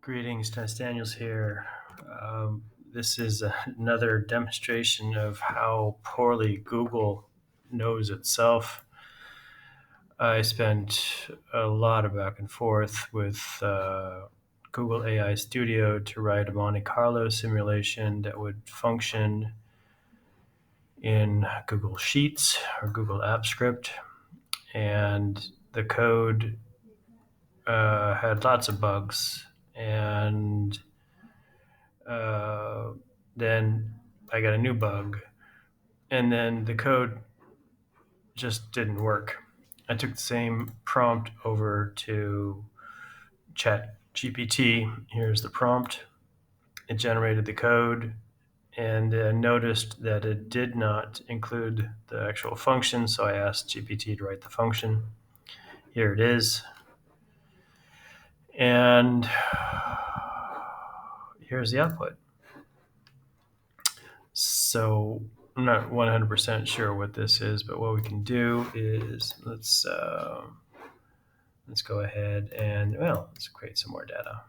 Greetings, Dennis Daniels here. This is another demonstration of how poorly Google knows itself. I spent a lot of back and forth with Google AI Studio to write a Monte Carlo simulation that would function in Google Sheets or Google Apps Script. And the code had lots of bugs. And Uh, then I got a new bug, and then the code just didn't work. I took the same prompt over to Chat GPT. Here's the prompt. It generated the code and noticed that it did not include the actual function, so I asked GPT to write the function. Here it is. And here's the output. So I'm not 100% sure what this is, but what we can do is let's go ahead and let's create some more data.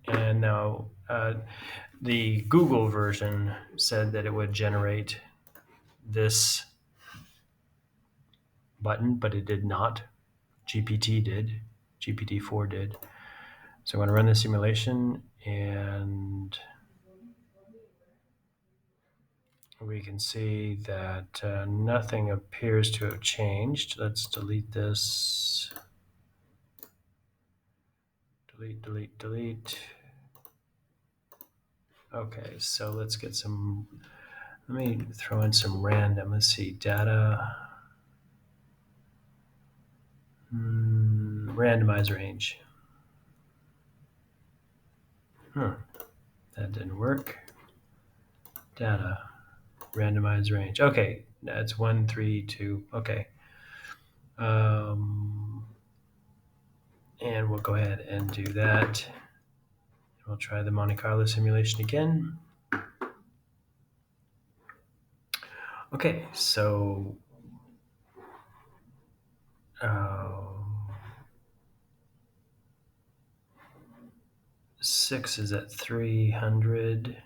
And now the Google version said that it would generate this button, but it did not. GPT did. GPT-4 did. So I'm going to run the simulation, and we can see that nothing appears to have changed. Let's delete this. Delete. Okay, so let's get some, let me throw in some random. Let's see, data, randomize range. That didn't work. Data, randomize range. Okay, that's 1, 3, 2. Okay. And we'll go ahead and do that. We'll try the Monte Carlo simulation again. Okay, so 6 is at 300.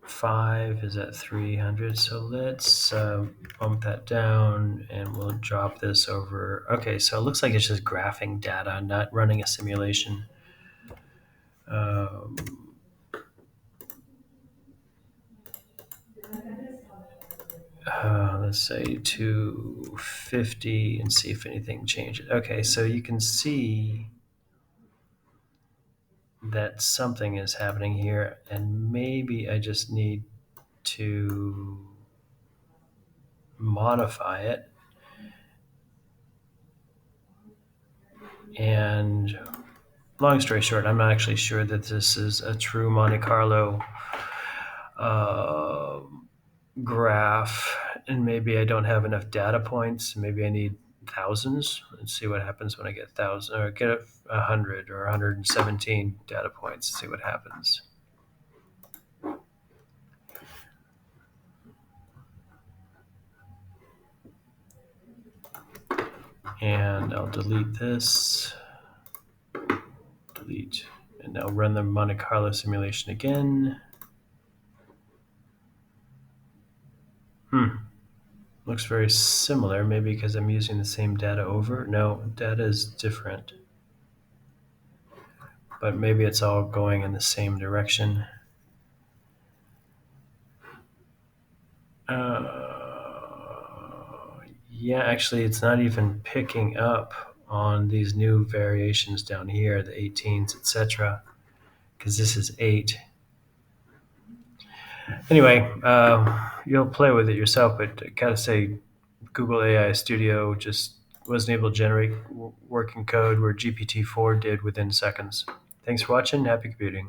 5 is at 300. So let's bump that down, and we'll drop this over. Okay, so it looks like it's just graphing data, not running a simulation. Let's say 250 and see if anything changes. Okay, so you can see that something is happening here, and maybe I just need to modify it. And long story short, I'm not actually sure that this is a true Monte Carlo graph, and maybe I don't have enough data points. Maybe I need thousands. Let's see what happens when I get 1,000 or get 100 or 117 data points. See what happens. And I'll delete this. Delete. And now run the Monte Carlo simulation again. Looks very similar, maybe because I'm using the same data over. No, data is different. But maybe it's all going in the same direction. Yeah, actually, it's not even picking up on these new variations down here, the 18s, etc., because this is 8. Anyway, you'll play with it yourself, but I gotta say, Google AI Studio just wasn't able to generate working code where GPT-4 did within seconds. Thanks for watching. Happy computing.